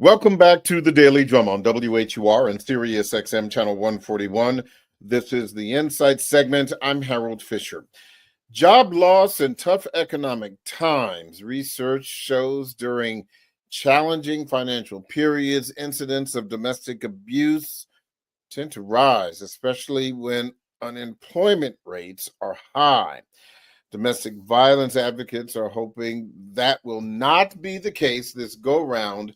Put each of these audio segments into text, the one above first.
Welcome back to the Daily Drum on WHUR and Sirius XM Channel 141. This is the Insight segment. I'm Harold Fisher. Job loss and tough economic times. Research shows during challenging financial periods, incidents of domestic abuse tend to rise, especially when unemployment rates are high. Domestic violence advocates are hoping that will not be the case this go-round,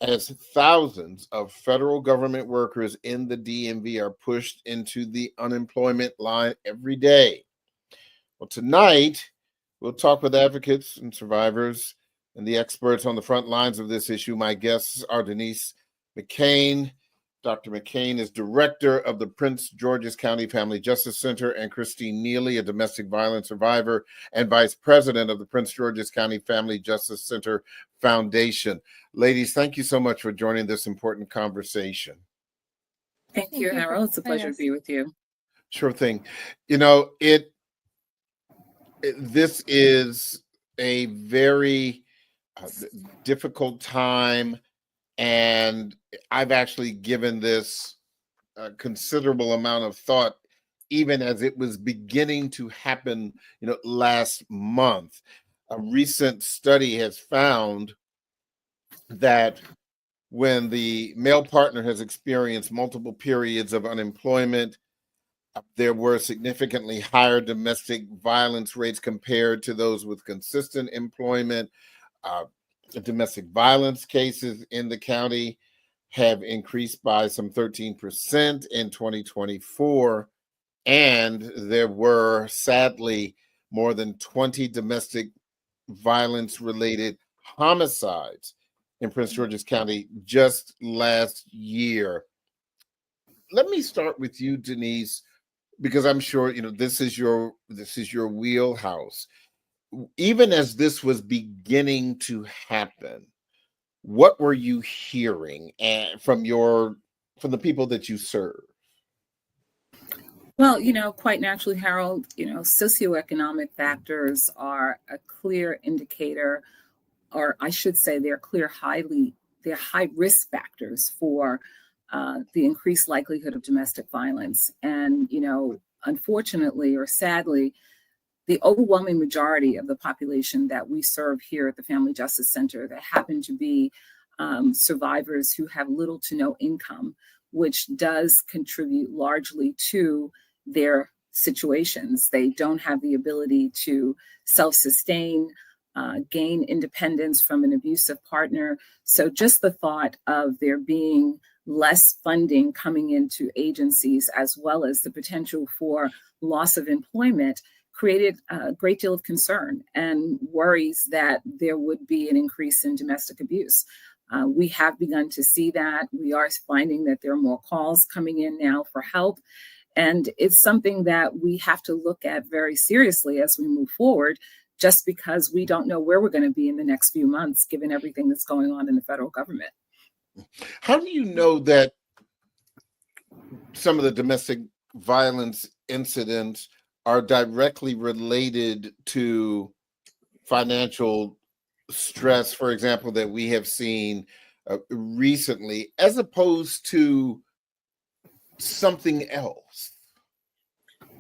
as thousands of federal government workers in the DMV are pushed into the unemployment line every day. Well, tonight, we'll talk with advocates and survivors and the experts on the front lines of this issue. My guests are Denise McCain. Dr. McCain is director of the Prince George's County Family Justice Center, and Christine Neely, a domestic violence survivor and vice president of the Prince George's County Family Justice Center Foundation. Ladies, thank you so much for joining this important conversation. Thank you, Harold. It's a pleasure to be with you. Sure thing. You know, this is a very difficult time, and I've actually given this a considerable amount of thought, even as it was beginning to happen, last month. A recent study has found that when the male partner has experienced multiple periods of unemployment, there were significantly higher domestic violence rates compared to those with consistent employment. Domestic violence cases in the county have increased by some 13% in 2024. And there were, sadly, more than 20 domestic violence-related homicides in Prince George's County just last year. Let me start with you, Denise, because I'm sure this is your wheelhouse. Even as this was beginning to happen, what were you hearing from the people that you serve? Well, quite naturally, Harold, socioeconomic factors are a clear indicator, or I should say they're high risk factors for the increased likelihood of domestic violence. And, unfortunately or sadly, the overwhelming majority of the population that we serve here at the Family Justice Center that happen to be survivors who have little to no income, which does contribute largely to their situations. They don't have the ability to self-sustain, gain independence from an abusive partner. So just the thought of there being less funding coming into agencies, as well as the potential for loss of employment, created a great deal of concern and worries that there would be an increase in domestic abuse. We have begun to see that. We are finding that there are more calls coming in now for help. And it's something that we have to look at very seriously as we move forward, just because we don't know where we're going to be in the next few months, given everything that's going on in the federal government. How do you know that some of the domestic violence incidents are directly related to financial stress, for example, that we have seen recently, as opposed to something else?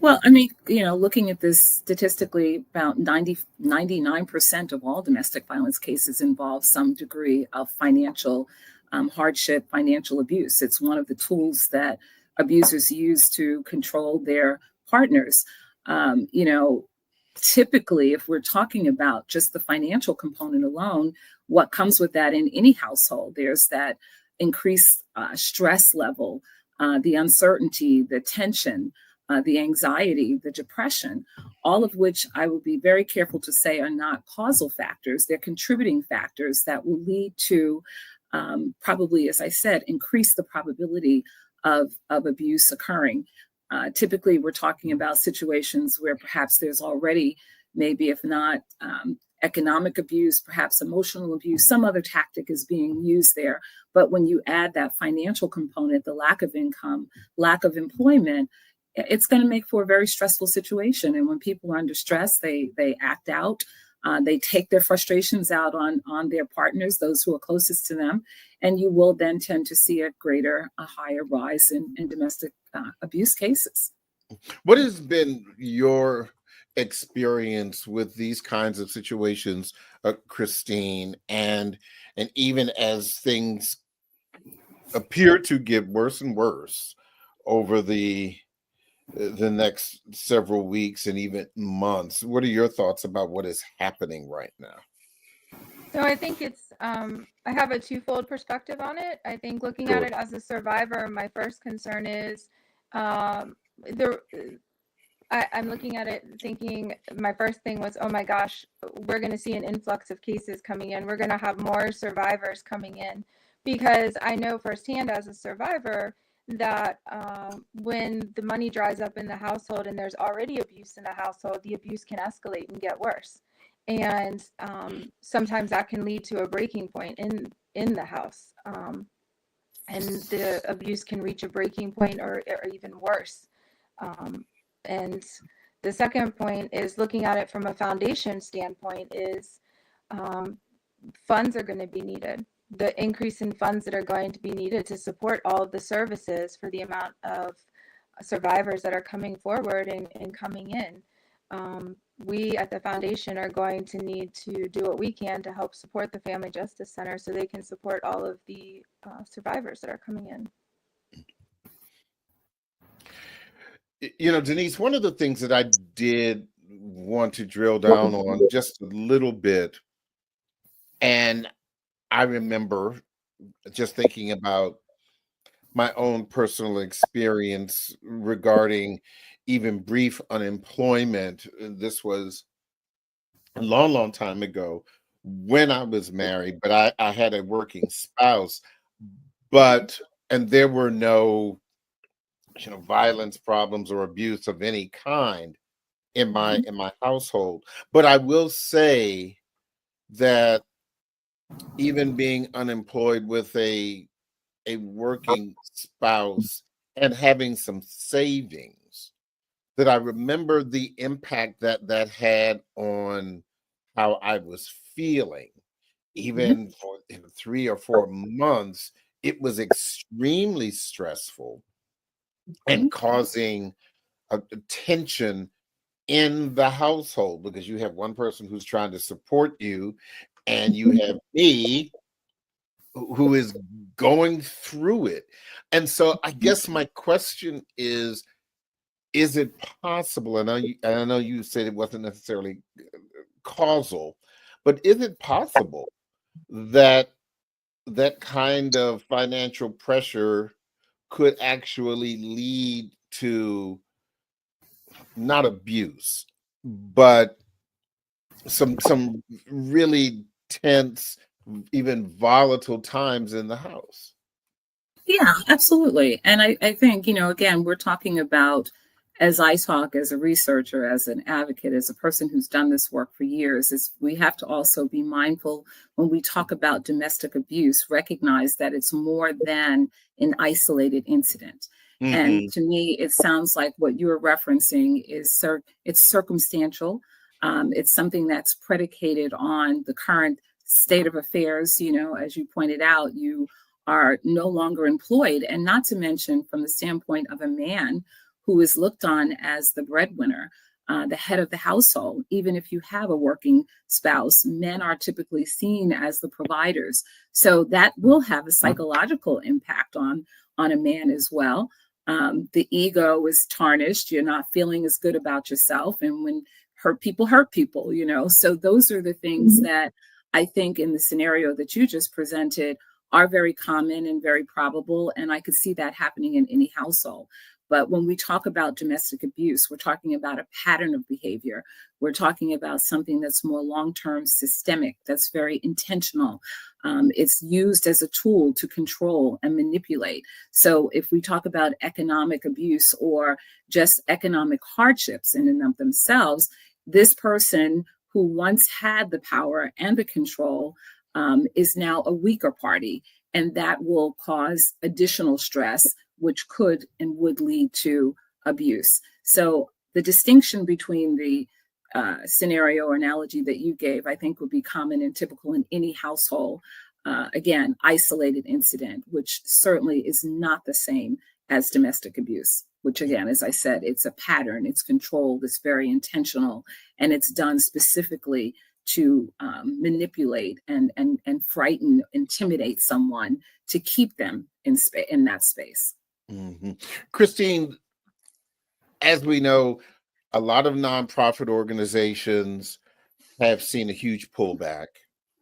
Well, I mean, looking at this statistically, about 99% of all domestic violence cases involve some degree of financial hardship, financial abuse. It's one of the tools that abusers use to control their partners. Typically, if we're talking about just the financial component alone, what comes with that in any household, there's that increased stress level, the uncertainty, the tension, the anxiety, the depression, all of which I will be very careful to say are not causal factors. They're contributing factors that will lead to probably, as I said, increase the probability of abuse occurring. Typically, we're talking about situations where perhaps there's already, maybe if not economic abuse, perhaps emotional abuse, some other tactic is being used there. But when you add that financial component, the lack of income, lack of employment, it's going to make for a very stressful situation. And when people are under stress, they act out. They take their frustrations out on their partners, those who are closest to them, and you will then tend to see a higher rise in domestic abuse cases. What has been your experience with these kinds of situations, Christine, and even as things appear to get worse and worse over the next several weeks and even months? What are your thoughts about what is happening right now? So I think it's, I have a twofold perspective on it. I think looking at Sure. it as a survivor, my first concern is um, the I'm looking at it thinking my first thing was, oh my gosh, we're going to see an influx of cases coming in. We're going to have more survivors coming in, because I know firsthand as a survivor that when the money dries up in the household and there's already abuse in the household, the abuse can escalate and get worse. And sometimes that can lead to a breaking point in the house. And the abuse can reach a breaking point or even worse. And the second point is looking at it from a foundation standpoint is funds are going to be needed. The increase in funds that are going to be needed to support all of the services for the amount of survivors that are coming forward and coming in. We at the foundation are going to need to do what we can to help support the Family Justice Center so they can support all of the survivors that are coming in. You know, Denise, one of the things that I did want to drill down on just a little bit, and I remember just thinking about my own personal experience regarding even brief unemployment. This was a long, long time ago when I was married, but I had a working spouse, and there were no, violence problems or abuse of any kind in my household. But I will say that even being unemployed with a working spouse and having some savings, that I remember the impact that that had on how I was feeling. Even for 3 or 4 months, it was extremely stressful and causing a tension in the household, because you have one person who's trying to support you, and you have me who is going through it. And so I guess my question is it possible? And I know you said it wasn't necessarily causal, but is it possible that that kind of financial pressure could actually lead to not abuse, but some really tense, even volatile times in the house? Yeah, absolutely. And I think, again, we're talking about, as I talk as a researcher, as an advocate, as a person who's done this work for years, is we have to also be mindful when we talk about domestic abuse, recognize that it's more than an isolated incident. And to me, it sounds like what you're referencing is it's circumstantial. It's something that's predicated on the current state of affairs. As you pointed out, you are no longer employed, and not to mention from the standpoint of a man who is looked on as the breadwinner, the head of the household. Even if you have a working spouse, men are typically seen as the providers. So that will have a psychological impact on a man as well. The ego is tarnished. You're not feeling as good about yourself. And when hurt people, So those are the things that I think in the scenario that you just presented are very common and very probable. And I could see that happening in any household. But when we talk about domestic abuse, we're talking about a pattern of behavior. We're talking about something that's more long-term, systemic, that's very intentional. It's used as a tool to control and manipulate. So if we talk about economic abuse or just economic hardships in and of themselves, this person who once had the power and the control is now a weaker party. And that will cause additional stress, which could and would lead to abuse. So the distinction between the scenario or analogy that you gave, I think would be common and typical in any household. Again, isolated incident, which certainly is not the same as domestic abuse, which again, as I said, it's a pattern, it's controlled, it's very intentional, and it's done specifically to manipulate and frighten, intimidate someone to keep them in that space. Mm-hmm. Christine, as we know, a lot of nonprofit organizations have seen a huge pullback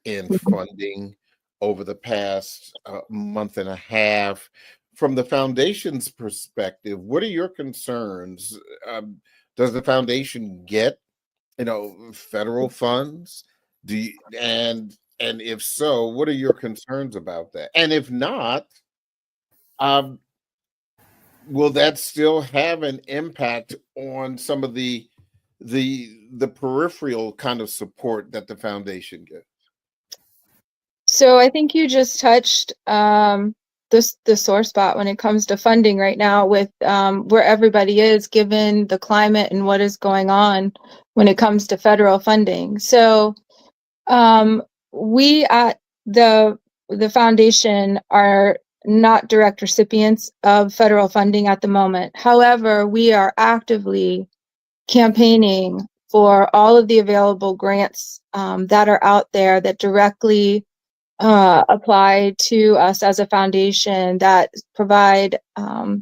in funding over the past month and a half. From the foundation's perspective, what are your concerns? Does the foundation get, federal funds? And if so, what are your concerns about that? And if not, will that still have an impact on some of the peripheral kind of support that the foundation gives? So I think you just touched the sore spot when it comes to funding right now with where everybody is given the climate and what is going on when it comes to federal funding. So we at the foundation are not direct recipients of federal funding at the moment. However, we are actively campaigning for all of the available grants that are out there that directly apply to us as a foundation that provide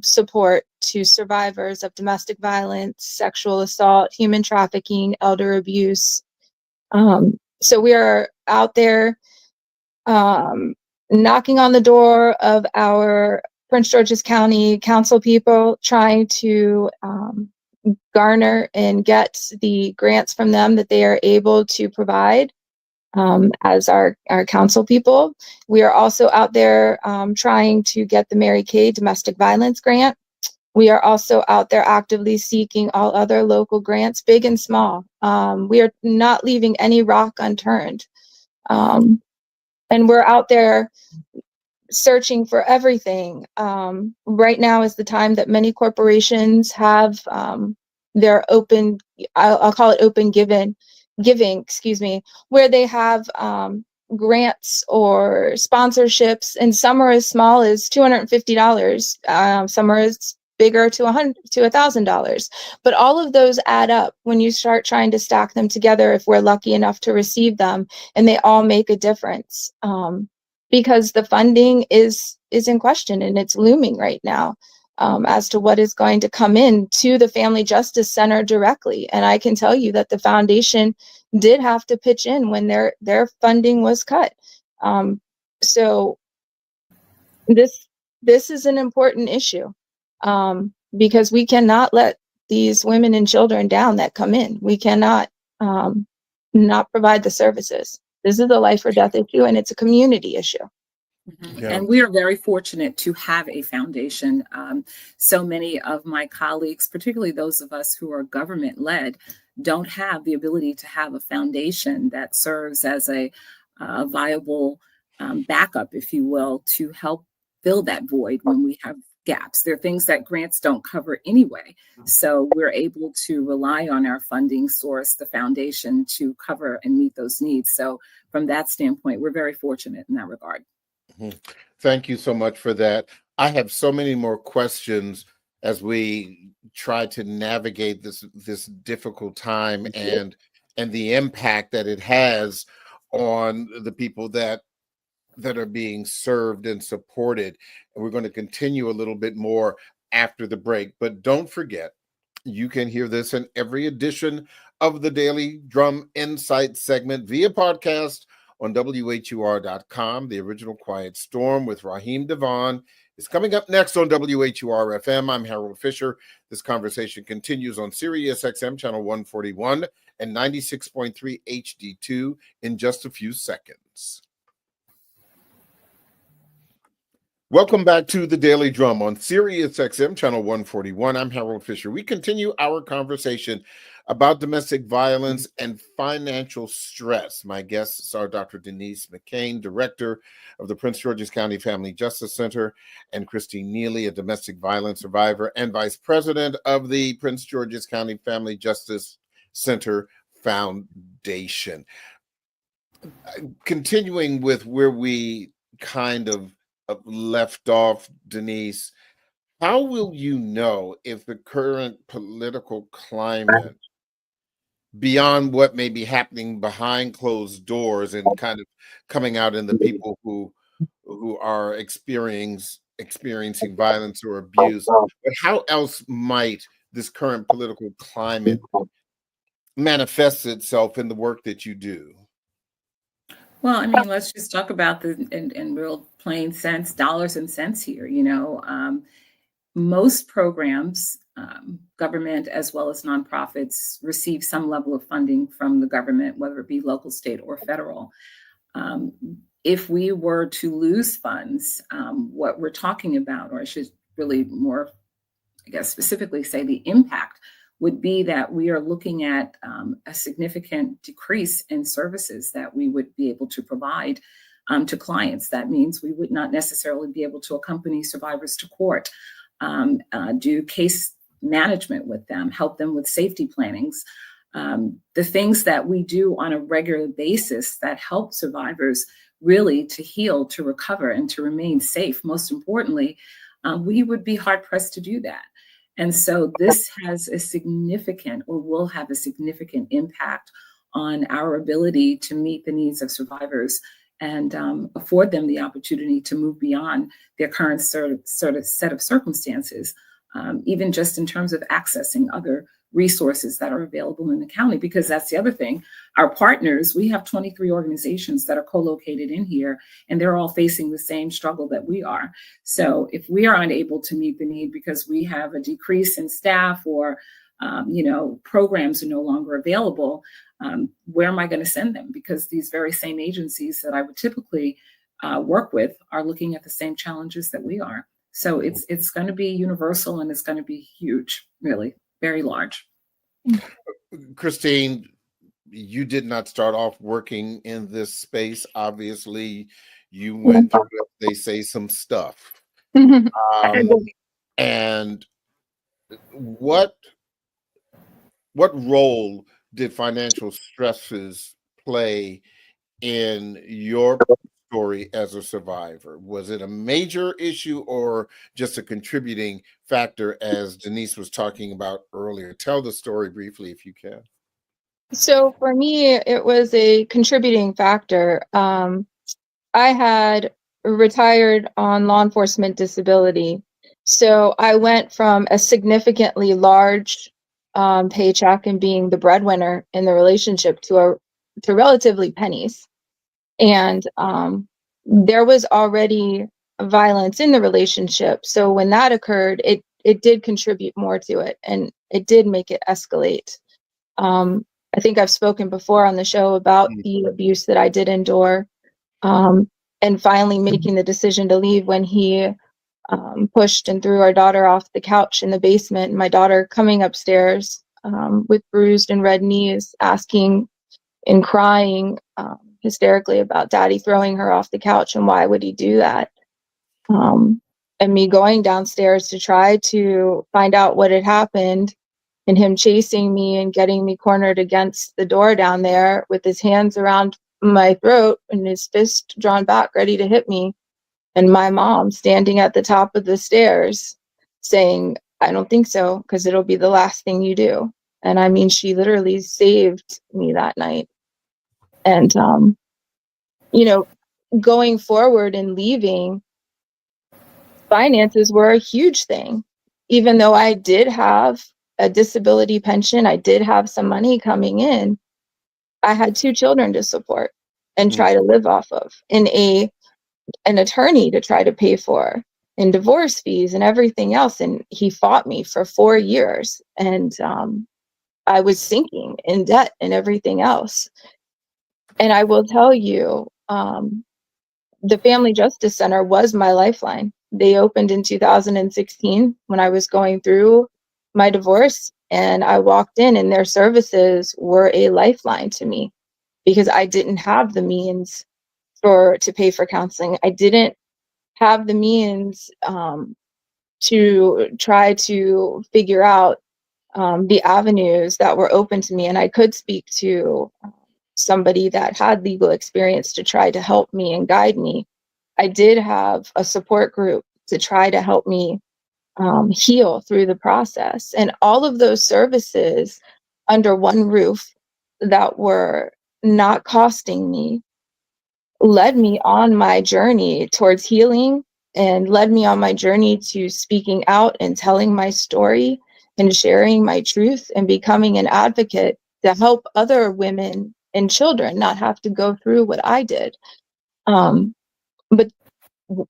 support to survivors of domestic violence, sexual assault, human trafficking, elder abuse. So we are out there knocking on the door of our Prince George's County Council people, trying to garner and get the grants from them that they are able to provide as our council people. We are also out there trying to get the Mary Kay domestic violence grant. We are also out there actively seeking all other local grants, big and small. We are not leaving any rock unturned. And we're out there searching for everything. Right now is the time that many corporations have their open, I'll call it open giving, where they have grants or sponsorships, and some are as small as $250. Some are as bigger to $1,000. But all of those add up when you start trying to stack them together, if we're lucky enough to receive them, and they all make a difference. Because the funding is in question, and it's looming right now as to what is going to come in to the Family Justice Center directly. And I can tell you that the foundation did have to pitch in when their funding was cut. So this is an important issue because we cannot let these women and children down that come in. We cannot not provide the services. This is a life or death issue, and it's a community issue. Mm-hmm. Yeah. And we are very fortunate to have a foundation. So many of my colleagues, particularly those of us who are government-led, don't have the ability to have a foundation that serves as a viable backup, if you will, to help fill that void when we have gaps. There are things that grants don't cover anyway. So we're able to rely on our funding source, the foundation, to cover and meet those needs. So from that standpoint, we're very fortunate in that regard. Mm-hmm. Thank you so much for that. I have so many more questions as we try to navigate this difficult time and the impact that it has on the people that are being served and supported. And we're going to continue a little bit more after the break. But don't forget, you can hear this in every edition of the Daily Drum Insight segment via podcast on WHUR.com. The original Quiet Storm with Raheem Devon is coming up next on WHUR-FM. I'm Harold Fisher. This conversation continues on Sirius XM channel 141 and 96.3 HD2 in just a few seconds. Welcome back to the Daily Drum on Sirius XM channel 141. I'm Harold Fisher. We continue our conversation about domestic violence and financial stress. My guests are Dr. Denise McCain, Director of the Prince George's County Family Justice Center, and Christine Neely, a domestic violence survivor and Vice President of the Prince George's County Family Justice Center Foundation. Continuing with where we kind of left off, Denise, how will you know if the current political climate, beyond what may be happening behind closed doors and kind of coming out in the people who are experiencing violence or abuse, but how else might this current political climate manifest itself in the work that you do? Well, I mean, let's just talk about in real plain sense, dollars and cents here. Most programs, government as well as nonprofits, receive some level of funding from the government, whether it be local, state, or federal. If we were to lose funds, what we're talking about, or I should really more, I guess, specifically say the impact would be that we are looking at a significant decrease in services that we would be able to provide to clients. That means we would not necessarily be able to accompany survivors to court, do case management with them, help them with safety plannings, the things that we do on a regular basis that help survivors really to heal, to recover, and to remain safe. Most importantly, we would be hard pressed to do that. And so this has a significant, or will have a significant impact on our ability to meet the needs of survivors and afford them the opportunity to move beyond their current sort of set of circumstances, even just in terms of accessing other resources that are available in the county. Because that's the other thing, our partners, we have 23 organizations that are co-located in here, and they're all facing the same struggle that we are. So if we are unable to meet the need because we have a decrease in staff, or programs are no longer available, where am I going to send them? Because these very same agencies that I would typically work with are looking at the same challenges that we are. So it's going to be universal, and it's going to be huge, really, very large. Christine, you did not start off working in this space. Obviously, you went through, they say, some stuff. And what role did financial stresses play in your story as a survivor? Was it a major issue or just a contributing factor, as Denise was talking about earlier? Tell the story briefly if you can. So for me, it was a contributing factor. I had retired on law enforcement disability. So I went from a significantly large paycheck and being the breadwinner in the relationship to relatively pennies. And there was already violence in the relationship. So when that occurred, it did contribute more to it, and it did make it escalate. I think I've spoken before on the show about the abuse that I did endure, and finally making the decision to leave when he pushed and threw our daughter off the couch in the basement. My daughter coming upstairs with bruised and red knees, asking and crying hysterically about daddy throwing her off the couch and why would he do that. And me going downstairs to try to find out what had happened, and him chasing me and getting me cornered against the door down there with his hands around my throat and his fist drawn back ready to hit me. And my mom standing at the top of the stairs saying, "I don't think so, because it'll be the last thing you do." And I mean, she literally saved me that night. And, going forward and leaving, finances were a huge thing. Even though I did have a disability pension, I did have some money coming in, I had 2 children to support and try to live off of, and an attorney to try to pay for, and divorce fees and everything else. And he fought me for 4 years, and I was sinking in debt and everything else. And I will tell you, the Family Justice Center was my lifeline. They opened in 2016 when I was going through my divorce, and I walked in, and their services were a lifeline to me because I didn't have the means to pay for counseling. I didn't have the means to try to figure out the avenues that were open to me, and I could speak to somebody that had legal experience to try to help me and guide me. I did have a support group to try to help me heal through the process. And all of those services under one roof that were not costing me led me on my journey towards healing and led me on my journey to speaking out and telling my story and sharing my truth and becoming an advocate to help other women and children not have to go through what I did. But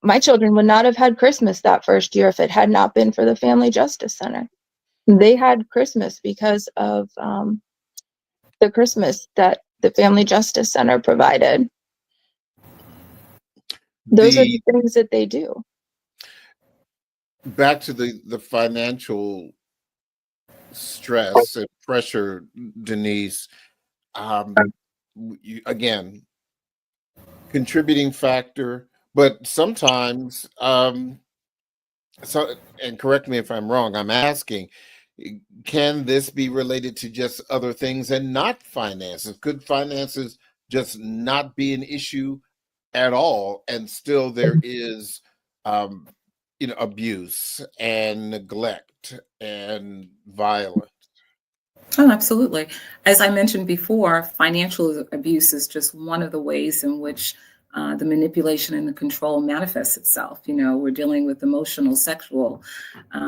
my children would not have had Christmas that first year if it had not been for the Family Justice Center. They had Christmas because of the Christmas that the Family Justice Center provided. Those are the things that they do. Back to the financial stress and pressure, Denise. Again, contributing factor, but sometimes, so, and correct me if I'm wrong, I'm asking, can this be related to just other things and not finances? Could finances just not be an issue at all, and still there is abuse and neglect and violence? Oh, absolutely. As I mentioned before, financial abuse is just one of the ways in which the manipulation and the control manifests itself. We're dealing with emotional, sexual,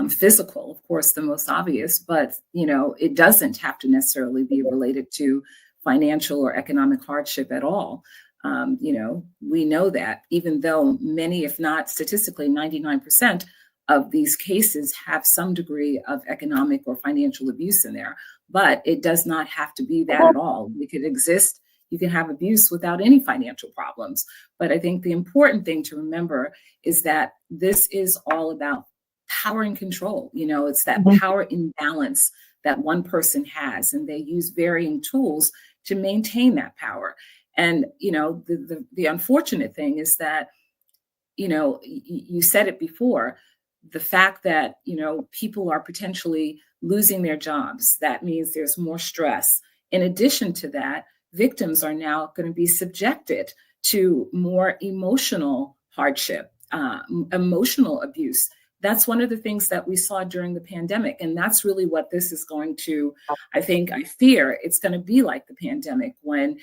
physical, of course, the most obvious, but, it doesn't have to necessarily be related to financial or economic hardship at all. We know that even though many, if not statistically 99% of these cases have some degree of economic or financial abuse in there, but it does not have to be that at all. It could exist. You can have abuse without any financial problems. But I think the important thing to remember is that this is all about power and control. It's that power imbalance that one person has, and they use varying tools to maintain that power. And, the unfortunate thing is that, you said it before, the fact that, people are potentially losing their jobs, that means there's more stress. In addition to that, victims are now going to be subjected to more emotional hardship, emotional abuse. That's one of the things that we saw during the pandemic. And that's really what this is going to, I fear it's going to be like the pandemic when,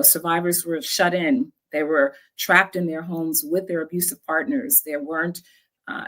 survivors were shut in. They were trapped in their homes with their abusive partners. There weren't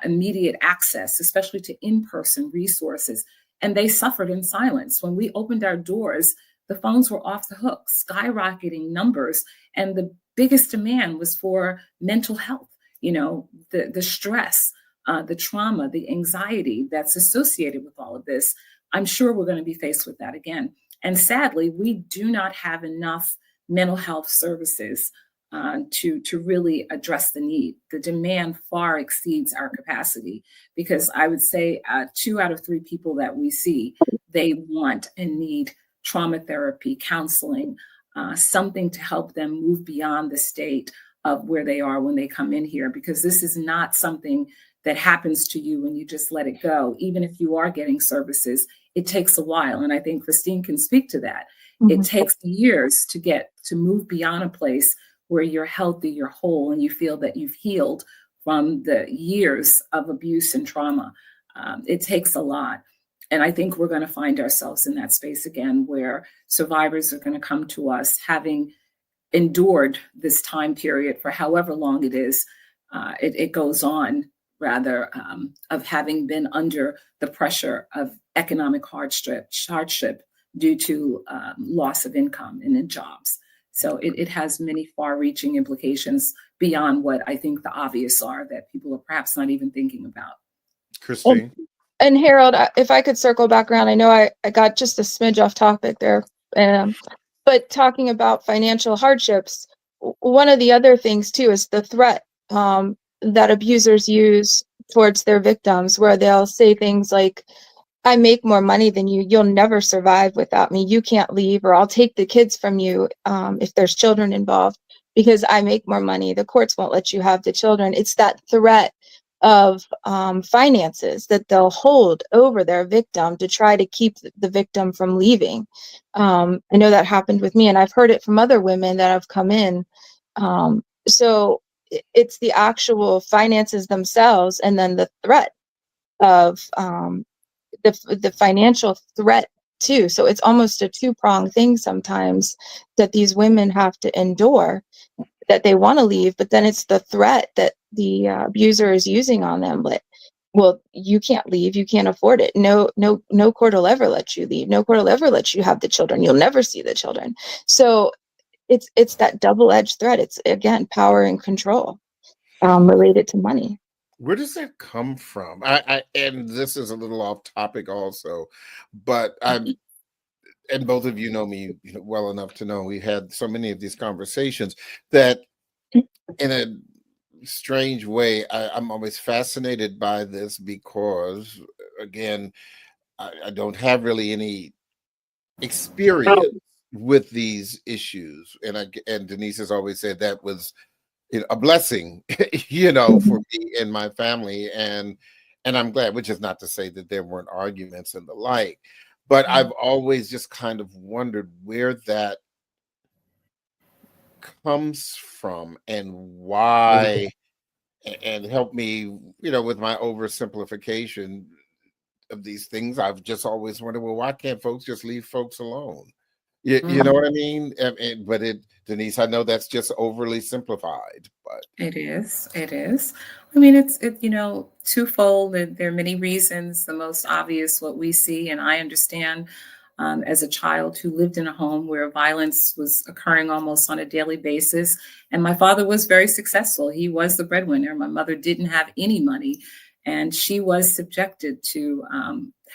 immediate access, especially to in-person resources. And they suffered in silence. When we opened our doors, the phones were off the hook, skyrocketing numbers. And the biggest demand was for mental health, the stress, the trauma, the anxiety that's associated with all of this. I'm sure we're going to be faced with that again. And sadly, we do not have enough mental health services to really address the need. The demand far exceeds our capacity, because I would say 2 out of 3 people that we see, they want and need trauma therapy, counseling, something to help them move beyond the state of where they are when they come in here, because this is not something that happens to you when you just let it go. Even if you are getting services, it takes a while. And I think Christine can speak to that. Mm-hmm. It takes years to move beyond a place where you're healthy, you're whole, and you feel that you've healed from the years of abuse and trauma. It takes a lot. And I think we're going to find ourselves in that space again, where survivors are going to come to us having endured this time period for however long it is. It goes on, rather, of having been under the pressure of economic hardship due to loss of income and in jobs. So it has many far-reaching implications beyond what I think the obvious are that people are perhaps not even thinking about. Christine? And Harold, if I could circle back around, I know I got just a smidge off topic there, but talking about financial hardships, one of the other things too is the threat that abusers use towards their victims, where they'll say things like, I make more money than you. You'll never survive without me. You can't leave, or I'll take the kids from you if there's children involved, because I make more money. The courts won't let you have the children. It's that threat of finances that they'll hold over their victim to try to keep the victim from leaving. I know that happened with me, and I've heard it from other women that have come in. So it's the actual finances themselves, and then the threat of the financial threat too. So it's almost a two-pronged thing sometimes that these women have to endure, that they want to leave, but then it's the threat that the abuser is using on them. Like, well, you can't leave, you can't afford it. No court will ever let you leave. No court will ever let you have the children. You'll never see the children. So it's that double-edged threat. It's, again, power and control related to money. Where does that come from? And this is a little off topic also, but and both of you know me well enough to know we've had so many of these conversations that in a strange way, I'm always fascinated by this because, again, I don't have really any experience with these issues. And Denise has always said that was a blessing, for me and my family. And I'm glad, which is not to say that there weren't arguments and the like. But I've always just kind of wondered where that comes from and why, and help me, with my oversimplification of these things. I've just always wondered, well, why can't folks just leave folks alone? You know what I mean? But Denise, I know that's just overly simplified, but It is. It is. I mean, it's twofold. There are many reasons. The most obvious, what we see, and I understand, as a child who lived in a home where violence was occurring almost on a daily basis, and my father was very successful. He was the breadwinner. My mother didn't have any money, and she was subjected to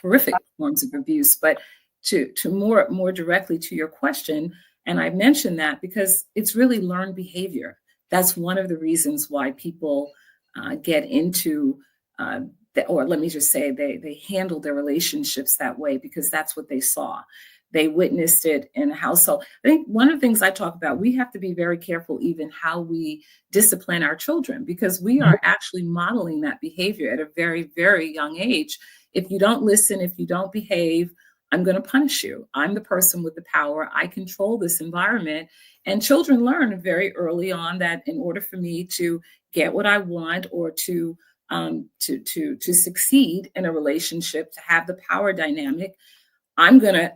horrific forms of abuse. But to more directly to your question, and I mentioned that because it's really learned behavior. That's one of the reasons why people get into, or let me just say, they handle their relationships that way because that's what they saw. They witnessed it in a household. I think one of the things I talk about, we have to be very careful even how we discipline our children, because we are actually modeling that behavior at a very, very young age. If you don't listen, if you don't behave, I'm going to punish you. I'm the person with the power. I control this environment. And children learn very early on that in order for me to get what I want, or to succeed in a relationship, to have the power dynamic, I'm going to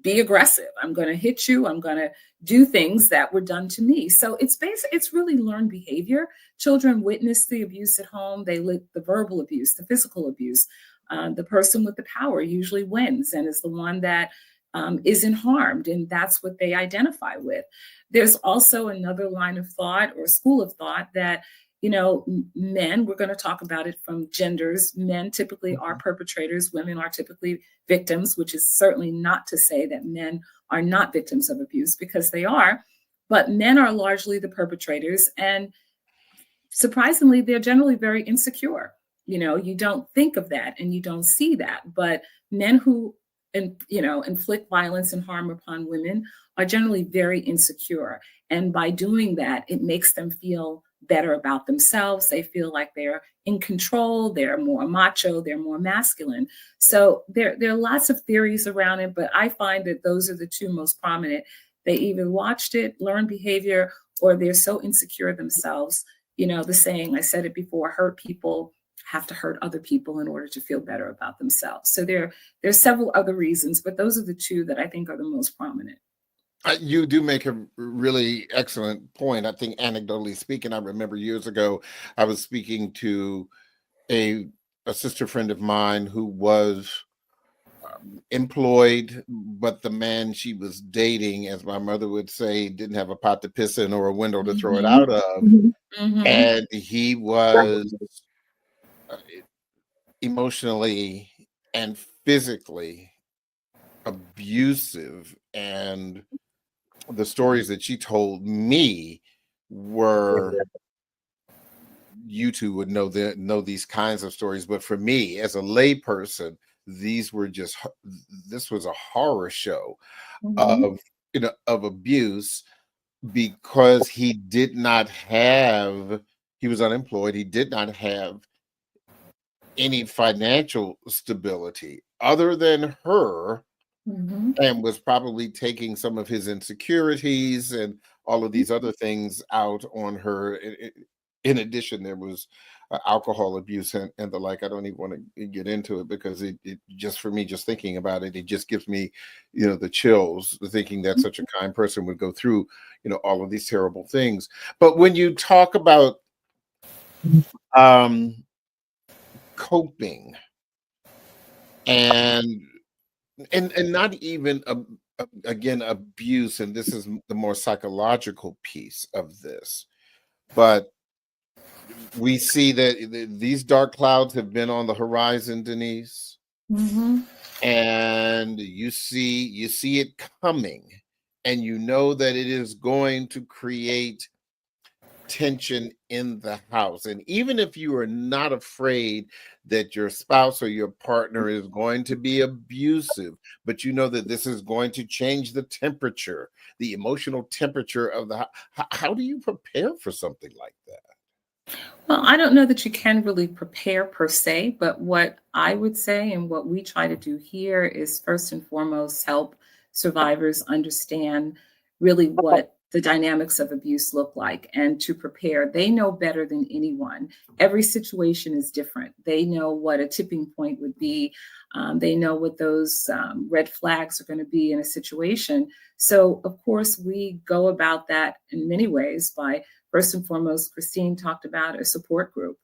be aggressive. I'm going to hit you. I'm going to do things that were done to me. So it's really learned behavior. Children witness the abuse at home. They live the verbal abuse, the physical abuse. The person with the power usually wins and is the one that isn't harmed. And that's what they identify with. There's also another line of thought or school of thought that, men, we're going to talk about it from genders. Men typically are perpetrators. Women are typically victims, which is certainly not to say that men are not victims of abuse, because they are. But men are largely the perpetrators. And surprisingly, they're generally very insecure. You don't think of that and you don't see that. But men who, inflict violence and harm upon women are generally very insecure. And by doing that, it makes them feel better about themselves. They feel like they're in control. They're more macho. They're more masculine. So there are lots of theories around it, but I find that those are the two most prominent. They either watched it, learned behavior, or they're so insecure themselves. The saying, I said it before, hurt people have to hurt other people in order to feel better about themselves. So there's several other reasons, but those are the two that I think are the most prominent. You do make a really excellent point. I think, anecdotally speaking, I remember years ago, I was speaking to a sister friend of mine who was employed, but the man she was dating, as my mother would say, didn't have a pot to piss in or a window to throw it out of. And he was emotionally and physically abusive. And the stories that she told me were, you two would know these kinds of stories, but for me as a layperson, this was a horror show of abuse, because he was unemployed. He did not have any financial stability other than her, Mhm. and was probably taking some of his insecurities and all of these other things out on her. In addition, there was alcohol abuse and the like. I don't even want to get into it because it just, for me, just thinking about it, it just gives me, the chills, thinking that such a kind person would go through, all of these terrible things. But when you talk about um, coping and and not even again abuse, and this is the more psychological piece of this, but we see that these dark clouds have been on the horizon, Denise, Mhm. and you see it coming, and you know that it is going to create tension in the house. And even if you are not afraid that your spouse or your partner is going to be abusive, but you know that this is going to change the temperature, the emotional temperature of the house, how do you prepare for something like that? Well, I don't know that you can really prepare per se, but what I would say and what we try to do here is first and foremost help survivors understand really what the dynamics of abuse look like and to prepare. They know better than anyone. Every situation is different. They know what a tipping point would be. They know what those red flags are going to be in a situation. So, of course, we go about that in many ways by first and foremost, Christine talked about a support group,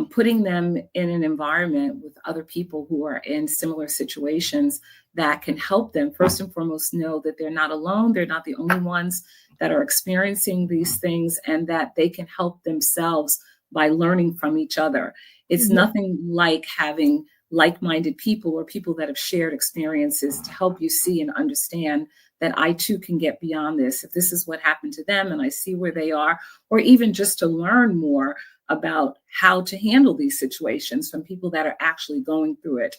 putting them in an environment with other people who are in similar situations that can help them, first and foremost, know that they're not alone. They're not the only ones that are experiencing these things and that they can help themselves by learning from each other. It's nothing like having like-minded people or people that have shared experiences to help you see and understand that I too can get beyond this. If this is what happened to them and I see where they are, or even just to learn more about how to handle these situations from people that are actually going through it.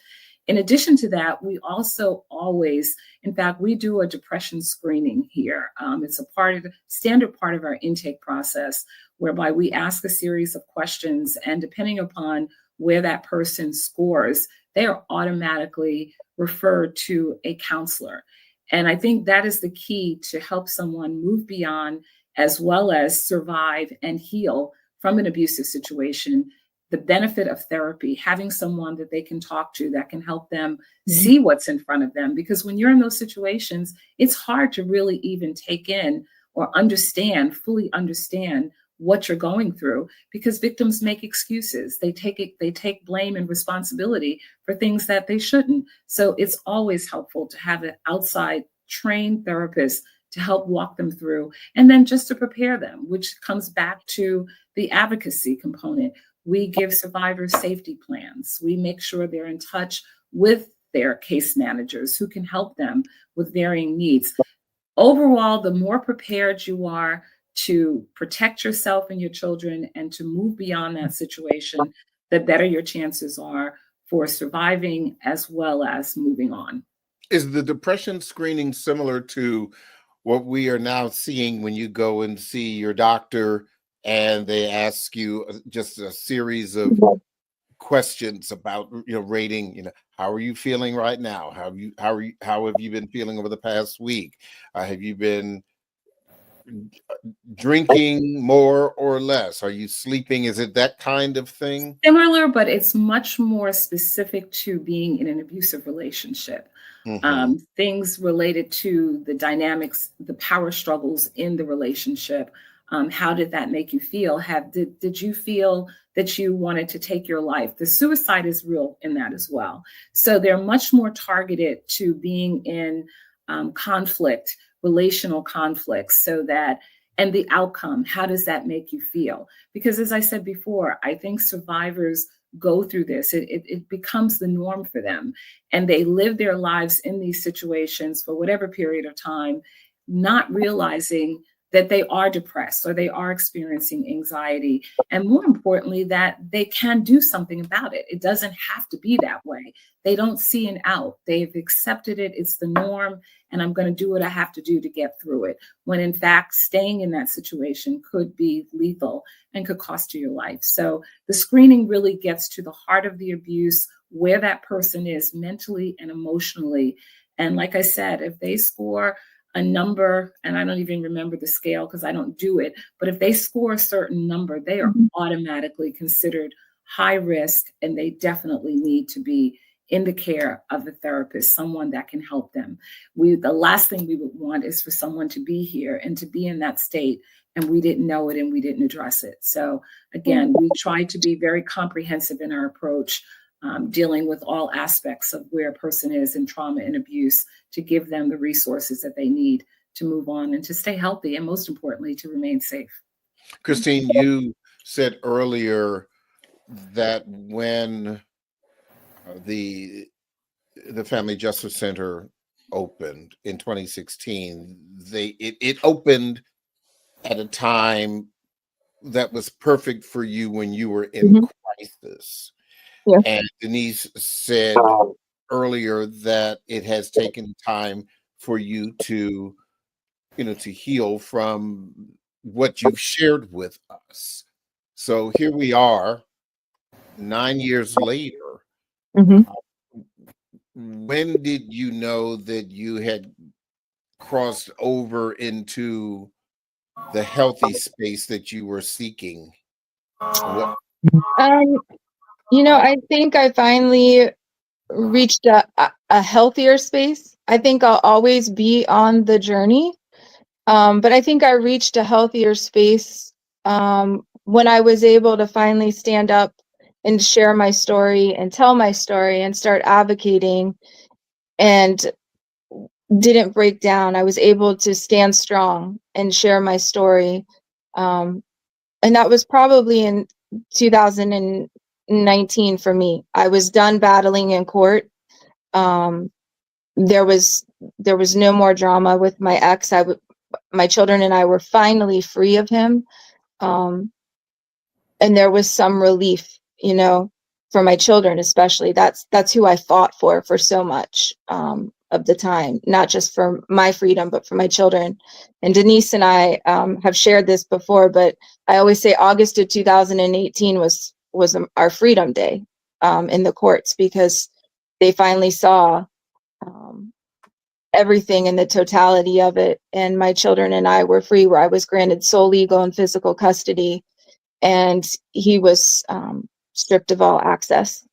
In addition to that, we also always, in fact, we do a depression screening here. It's a standard part of our intake process, whereby we ask a series of questions, and depending upon where that person scores, they are automatically referred to a counselor. And I think that is the key to help someone move beyond as well as survive and heal from an abusive situation. The benefit of therapy, having someone that they can talk to that can help them see what's in front of them. Because when you're in those situations, it's hard to really even take in or fully understand what you're going through, because victims make excuses. They take blame and responsibility for things that they shouldn't. So it's always helpful to have an outside trained therapist to help walk them through, and then just to prepare them, which comes back to the advocacy component. We give survivors safety plans. We make sure they're in touch with their case managers who can help them with varying needs. Overall, the more prepared you are to protect yourself and your children and to move beyond that situation, the better your chances are for surviving as well as moving on. Is the depression screening similar to what we are now seeing when you go and see your doctor and they ask you just a series of questions about rating, how are you feeling right now, how have you been feeling over the past week, have you been drinking more or less, are you sleeping, is it that kind of thing? Similar, but it's much more specific to being in an abusive relationship. Hmm. Things related to the dynamics, the power struggles in the relationship. How did that make you feel? Did you feel that you wanted to take your life? The suicide is real in that as well. So they're much more targeted to being in conflict, relational conflicts, so that, and the outcome, how does that make you feel? Because as I said before, I think survivors go through this. It becomes the norm for them. And they live their lives in these situations for whatever period of time, not realizing that they are depressed or they are experiencing anxiety. And more importantly, that they can do something about it. It doesn't have to be that way. They don't see an out. They've accepted it. It's the norm. And I'm going to do what I have to do to get through it. When in fact, staying in that situation could be lethal and could cost you your life. So the screening really gets to the heart of the abuse, where that person is mentally and emotionally. And like I said, if they score a number, and I don't even remember the scale because I don't do it, but if they score a certain number, they are automatically considered high risk, and they definitely need to be in the care of a therapist, someone that can help them. The last thing we would want is for someone to be here and to be in that state, and we didn't know it and we didn't address it. So again, we try to be very comprehensive in our approach, dealing with all aspects of where a person is in trauma and abuse, to give them the resources that they need to move on and to stay healthy, and most importantly, to remain safe. Christine, you said earlier that when the Family Justice Center opened in 2016, it opened at a time that was perfect for you when you were in crisis. Yeah. And Denise said earlier that it has taken time for you to heal from what you've shared with us. So here we are 9 years later. Mhm. When did you know that you had crossed over into the healthy space that you were seeking? What? I think I finally reached a healthier space. I think I'll always be on the journey. But I think I reached a healthier space when I was able to finally stand up and share my story and tell my story and start advocating, and didn't break down. I was able to stand strong and share my story. And that was probably in 2019 for me. I was done battling in court. There was no more drama with my ex. My children and I were finally free of him. And there was some relief, for my children, especially. That's who I fought for so much of the time, not just for my freedom, but for my children. And Denise and I have shared this before, but I always say August of 2018 was our freedom day in the courts, because they finally saw everything in the totality of it. And my children and I were free, where I was granted sole legal and physical custody, and he was stripped of all access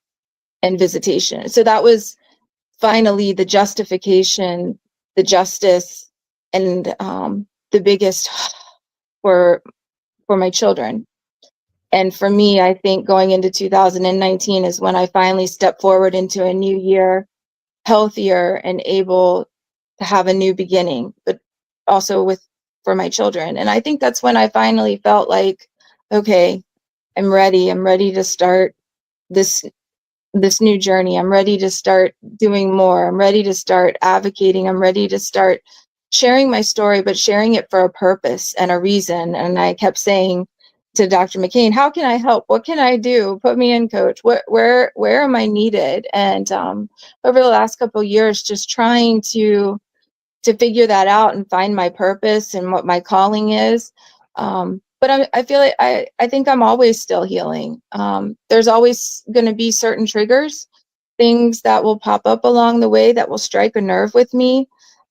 and visitation. So that was finally the justification, the justice, and the biggest for my children. And for me, I think going into 2019 is when I finally stepped forward into a new year, healthier and able to have a new beginning, but also for my children. And I think that's when I finally felt like, okay, I'm ready to start this new journey. I'm ready to start doing more. I'm ready to start advocating. I'm ready to start sharing my story, but sharing it for a purpose and a reason. And I kept saying to Dr. McCain, how can I help? What can I do? Put me in, coach. Where am I needed? And over the last couple of years, just trying to figure that out and find my purpose and what my calling is. But I feel like I think I'm always still healing. There's always going to be certain triggers, things that will pop up along the way that will strike a nerve with me.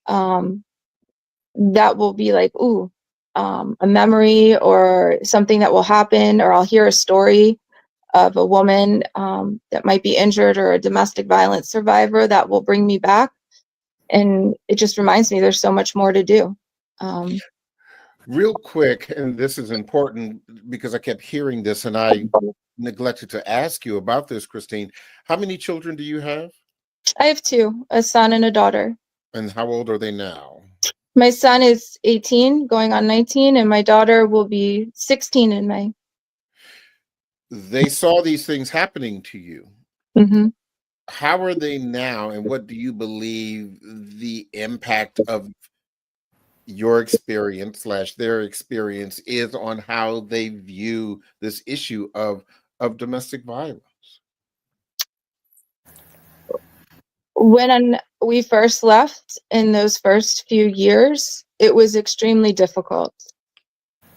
That will be like, ooh, a memory or something that will happen, or I'll hear a story of a woman that might be injured, or a domestic violence survivor, that will bring me back. And it just reminds me there's so much more to do. Real quick, and this is important because I kept hearing this and I neglected to ask you about this, Christine. How many children do you have? I have two, a son and a daughter. And how old are they now? My son is 18, going on 19, and my daughter will be 16 in May. They saw these things happening to you. Mm-hmm. How are they now, and what do you believe the impact of your experience slash their experience is on how they view this issue of domestic violence. When we first left in those first few years, it was extremely difficult,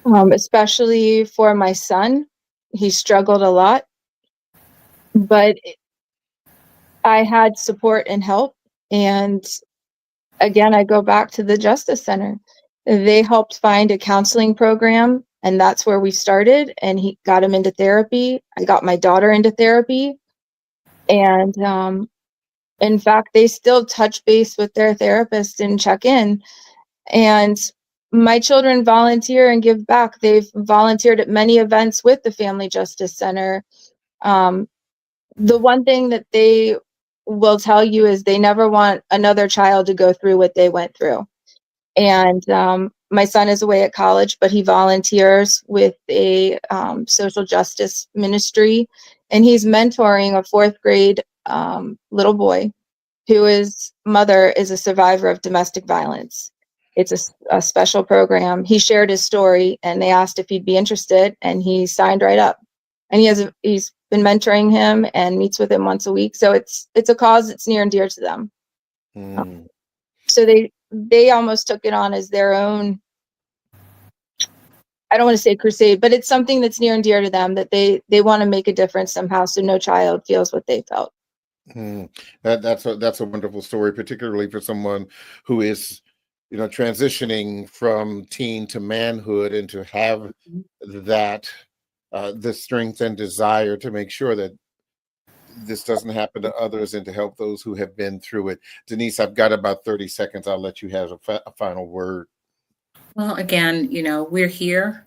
especially for my son. He struggled a lot, but I had support and help. And again, I go back to the Justice Center. They helped find a counseling program, and that's where we started. And he got him into therapy. I got my daughter into therapy. And in fact, they still touch base with their therapist and check in. And my children volunteer and give back. They've volunteered at many events with the Family Justice Center. The one thing that they will tell you is they never want another child to go through what they went through. And my son is away at college, but he volunteers with a social justice ministry, and he's mentoring a 4th grade little boy whose mother is a survivor of domestic violence. It's a special program. He shared his story, and they asked if he'd be interested, and he signed right up. And he's been mentoring him and meets with him once a week. So it's a cause that's near and dear to them. So they almost took it on as their own, I don't want to say crusade, but it's something that's near and dear to them, that they want to make a difference somehow, so no child feels what they felt. That's a wonderful story, particularly for someone who is, transitioning from teen to manhood, and to have that the strength and desire to make sure that this doesn't happen to others, and to help those who have been through it. Denise, I've got about 30 seconds. I'll let you have a final word. Well, again, we're here.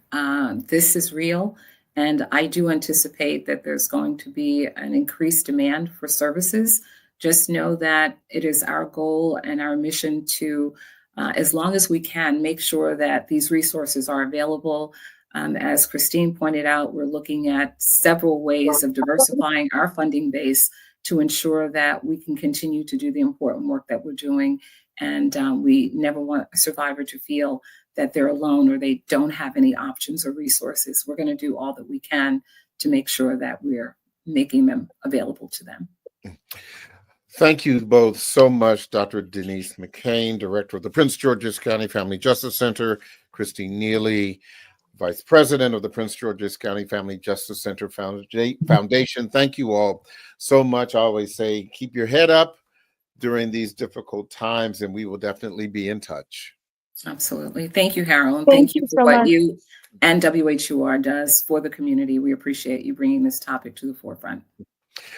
This is real. And I do anticipate that there's going to be an increased demand for services. Just know that it is our goal and our mission to, as long as we can, make sure that these resources are available. As Christine pointed out, we're looking at several ways of diversifying our funding base to ensure that we can continue to do the important work that we're doing. And we never want a survivor to feel that they're alone or they don't have any options or resources. We're going to do all that we can to make sure that we're making them available to them. Thank you both so much, Dr. Denise McCain, Director of the Prince George's County Family Justice Center, Christine Neely, Vice President of the Prince George's County Family Justice Center Foundation. Thank you all so much. I always say, keep your head up during these difficult times, and we will definitely be in touch. Absolutely. Thank you, Harold. And thank you for so what much. you and WHUR does for the community. We appreciate you bringing this topic to the forefront.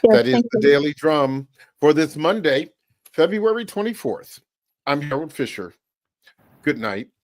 That is the Daily Drum for this Monday, February 24th. I'm Harold Fisher. Good night.